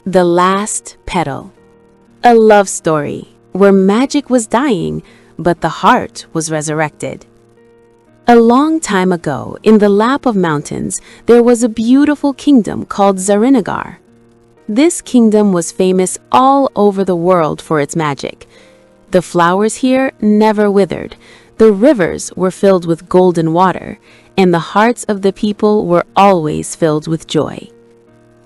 The Last Petal. A love story where magic was dying, but the heart was resurrected. A long time ago, in the lap of mountains, there was a beautiful kingdom called Zarinnagar. This kingdom was famous all over the world for its magic. The flowers here never withered, the rivers were filled with golden water, and the hearts of the people were always filled with joy.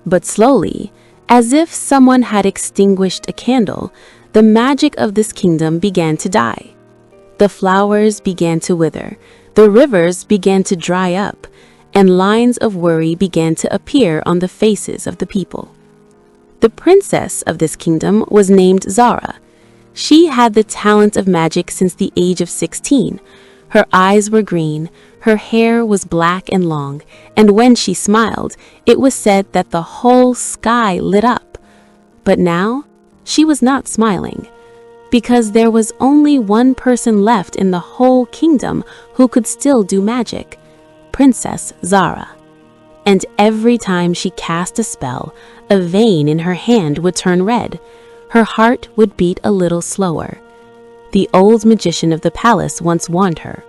But slowly, as if someone had extinguished a candle, the magic of this kingdom began to die. The flowers began to wither, the rivers began to dry up, and lines of worry began to appear on the faces of the people. The princess of this kingdom was named Zara. She had the talent of magic since the age of 16. Her eyes were green, her hair was black and long, and when she smiled, it was said that the whole sky lit up. But now, she was not smiling, because there was only one person left in the whole kingdom who could still do magic, Princess Zara. And every time she cast a spell, a vein in her hand would turn red. Her heart would beat a little slower. The old magician of the palace once warned her,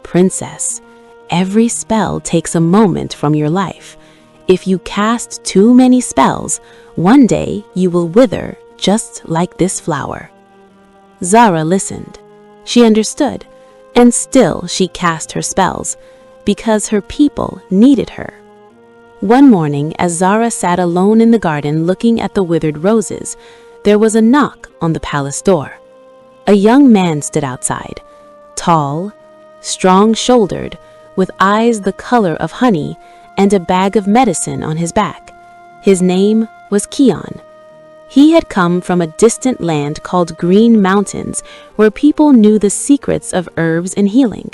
"Princess, every spell takes a moment from your life. If you cast too many spells, one day you will wither just like this flower." Zara listened. She understood, and still she cast her spells, because her people needed her. One morning, as Zara sat alone in the garden looking at the withered roses, there was a knock on the palace door. A young man stood outside, tall, strong-shouldered, with eyes the color of honey and a bag of medicine on his back. His name was Kian. He had come from a distant land called Green Mountains, where people knew the secrets of herbs and healing.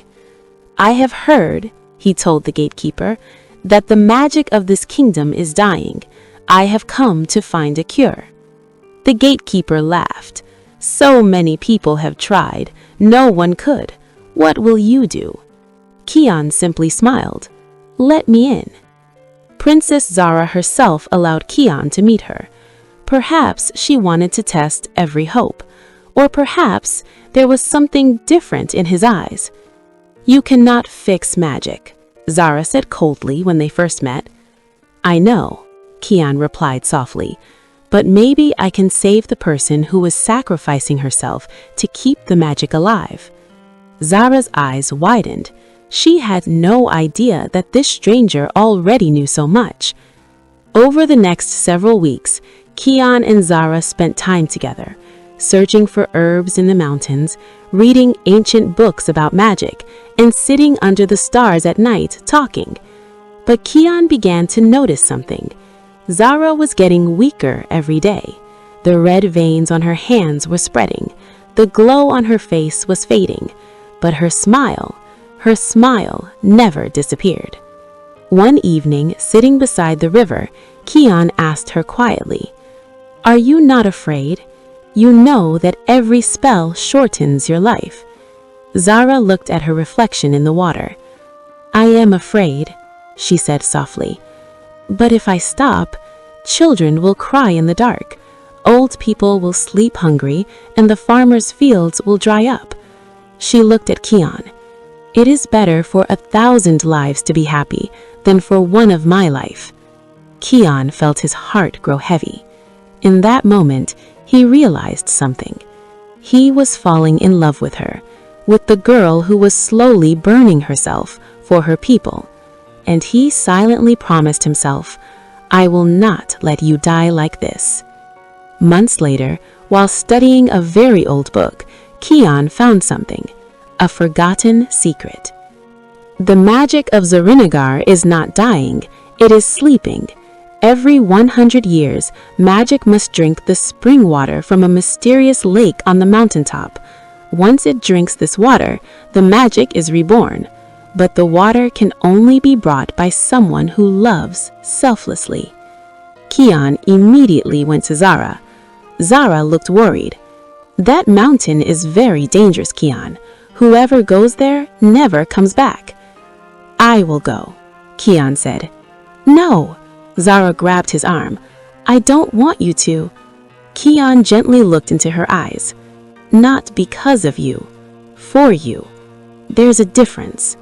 "I have heard," he told the gatekeeper, "that the magic of this kingdom is dying. I have come to find a cure." The gatekeeper laughed. "So many people have tried. No one could. What will you do?" Kian simply smiled. "Let me in." Princess Zara herself allowed Kian to meet her. Perhaps she wanted to test every hope, or perhaps there was something different in his eyes. "You cannot fix magic," Zara said coldly when they first met. "I know," Kian replied softly, "but maybe I can save the person who was sacrificing herself to keep the magic alive." Zara's eyes widened. She had no idea that this stranger already knew so much. Over the next several weeks, Kian and Zara spent time together, searching for herbs in the mountains, reading ancient books about magic, and sitting under the stars at night talking. But Kian began to notice something. Zara was getting weaker every day. The red veins on her hands were spreading. The glow on her face was fading. But her smile never disappeared. One evening, sitting beside the river, Kian asked her quietly, "Are you not afraid? You know that every spell shortens your life." Zara looked at her reflection in the water. "I am afraid," she said softly. "But if I stop, children will cry in the dark, old people will sleep hungry, and the farmers' fields will dry up." She looked at Kian. "It is better for 1,000 lives to be happy than for one of my life." Kian felt his heart grow heavy. In that moment, he realized something. He was falling in love with her, with the girl who was slowly burning herself for her people. And he silently promised himself, "I will not let you die like this." Months later, while studying a very old book, Kian found something, a forgotten secret. The magic of Zarinnagar is not dying, it is sleeping. Every 100 years, magic must drink the spring water from a mysterious lake on the mountaintop. Once it drinks this water, the magic is reborn. But the water can only be brought by someone who loves selflessly. Kian immediately went to Zara. Zara looked worried. "That mountain is very dangerous, Kian. Whoever goes there never comes back." "I will go," Kian said. "No," Zara grabbed his arm. I don't want you to. Kian gently looked into her eyes. Not because of you. For you. There's a difference.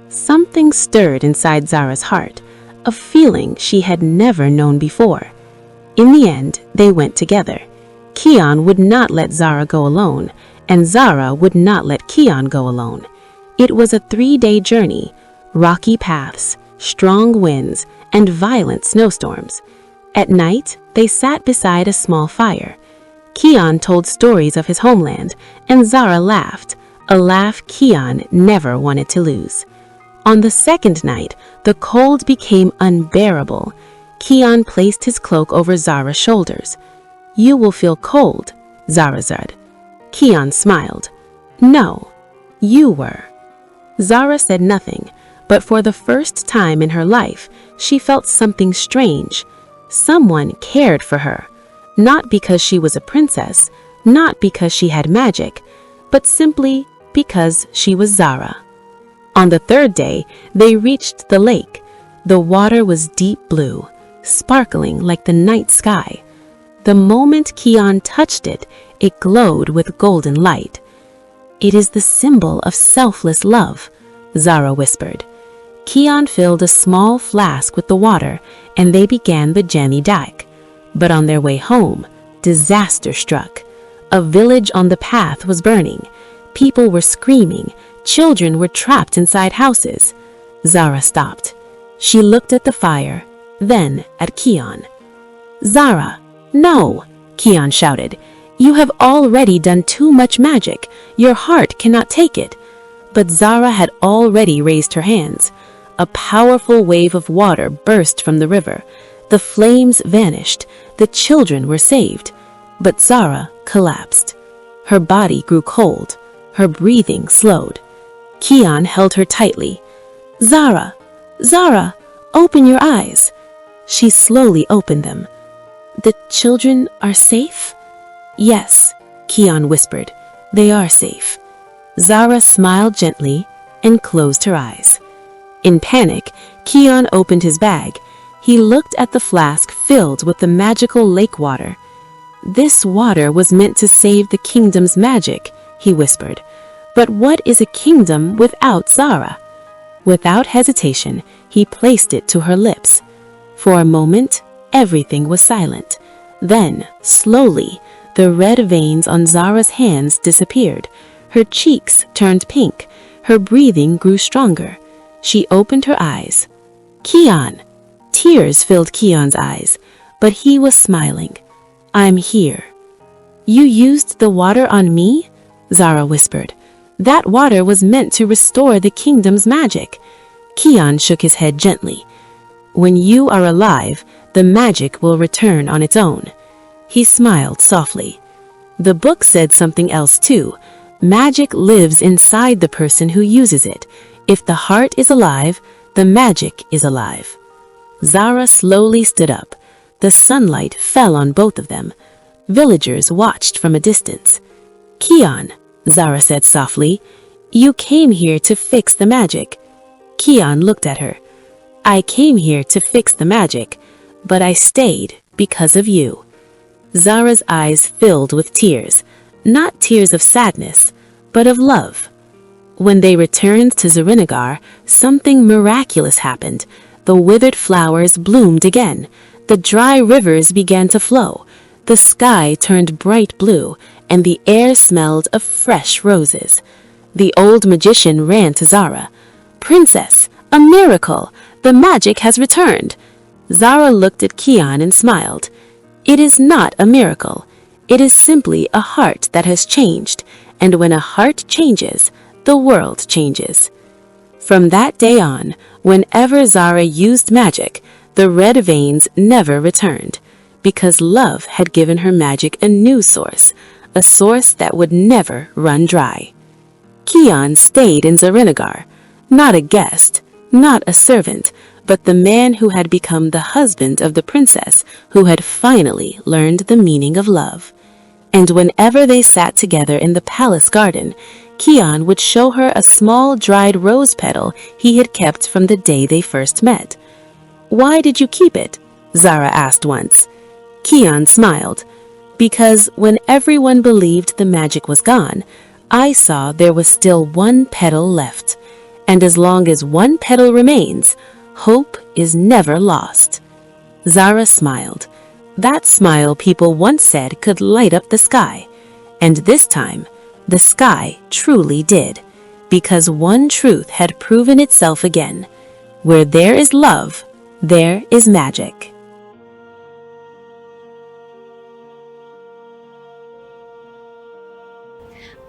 Something stirred inside Zara's heart, a feeling she had never known before. In the end, they went together. Kian would not let Zara go alone, and Zara would not let Kian go alone. It was a 3-day journey, rocky paths, strong winds, and violent snowstorms. At night, they sat beside a small fire. Kian told stories of his homeland, and Zara laughed, a laugh Kian never wanted to lose. On the second night, the cold became unbearable. Kian placed his cloak over Zara's shoulders. You will feel cold, Zara said. Kian smiled. No, you were. Zara said nothing, but for the first time in her life, she felt something strange. Someone cared for her, not because she was a princess, not because she had magic, but simply because she was Zara. On the third day, they reached the lake. The water was deep blue, sparkling like the night sky. The moment Kian touched it, it glowed with golden light. It is the symbol of selfless love, Zara whispered. Kian filled a small flask with the water, and they began the journey back. But on their way home, disaster struck. A village on the path was burning. People were screaming. Children were trapped inside houses. Zara stopped. She looked at the fire, then at Kian. Zara, no, Kian shouted. You have already done too much magic. Your heart cannot take it. But Zara had already raised her hands. A powerful wave of water burst from the river. The flames vanished. The children were saved. But Zara collapsed. Her body grew cold. Her breathing slowed. Kian held her tightly. Zara, Zara, open your eyes. She slowly opened them. The children are safe? Yes, Kian whispered. They are safe. Zara smiled gently and closed her eyes. In panic, Kian opened his bag. He looked at the flask filled with the magical lake water. This water was meant to save the kingdom's magic, he whispered. But what is a kingdom without Zara? Without hesitation, he placed it to her lips. For a moment, everything was silent. Then, slowly, the red veins on Zara's hands disappeared. Her cheeks turned pink. Her breathing grew stronger. She opened her eyes. Kian! Tears filled Kian's eyes, but he was smiling. I'm here. You used the water on me? Zara whispered. That water was meant to restore the kingdom's magic. Kian shook his head gently. When you are alive, the magic will return on its own. He smiled softly. The book said something else too. Magic lives inside the person who uses it. If the heart is alive, the magic is alive. Zara slowly stood up. The sunlight fell on both of them. Villagers watched from a distance. Kian, Zara said softly, you came here to fix the magic. Kian looked at her. I came here to fix the magic, but I stayed because of you. Zara's eyes filled with tears, not tears of sadness, but of love. When they returned to Zarinnagar, something miraculous happened. The withered flowers bloomed again. The dry rivers began to flow. The sky turned bright blue, and the air smelled of fresh roses. The old magician ran to Zara. Princess, a miracle! The magic has returned. Zara looked at Kian and smiled. It is not a miracle. It is simply a heart that has changed, and when a heart changes, the world changes. From that day on, whenever Zara used magic, the red veins never returned, because love had given her magic a new source, a source that would never run dry. Kian stayed in Zarinnagar, not a guest, not a servant, but the man who had become the husband of the princess who had finally learned the meaning of love. And whenever they sat together in the palace garden, Kian would show her a small dried rose petal he had kept from the day they first met. Why did you keep it? Zara asked once. Kian smiled, because when everyone believed the magic was gone, I saw there was still one petal left. And as long as one petal remains, hope is never lost. Zara smiled. That smile people once said could light up the sky. And this time, the sky truly did, because one truth had proven itself again. Where there is love, there is magic.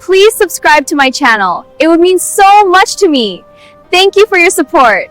Please subscribe to my channel. It would mean so much to me. Thank you for your support.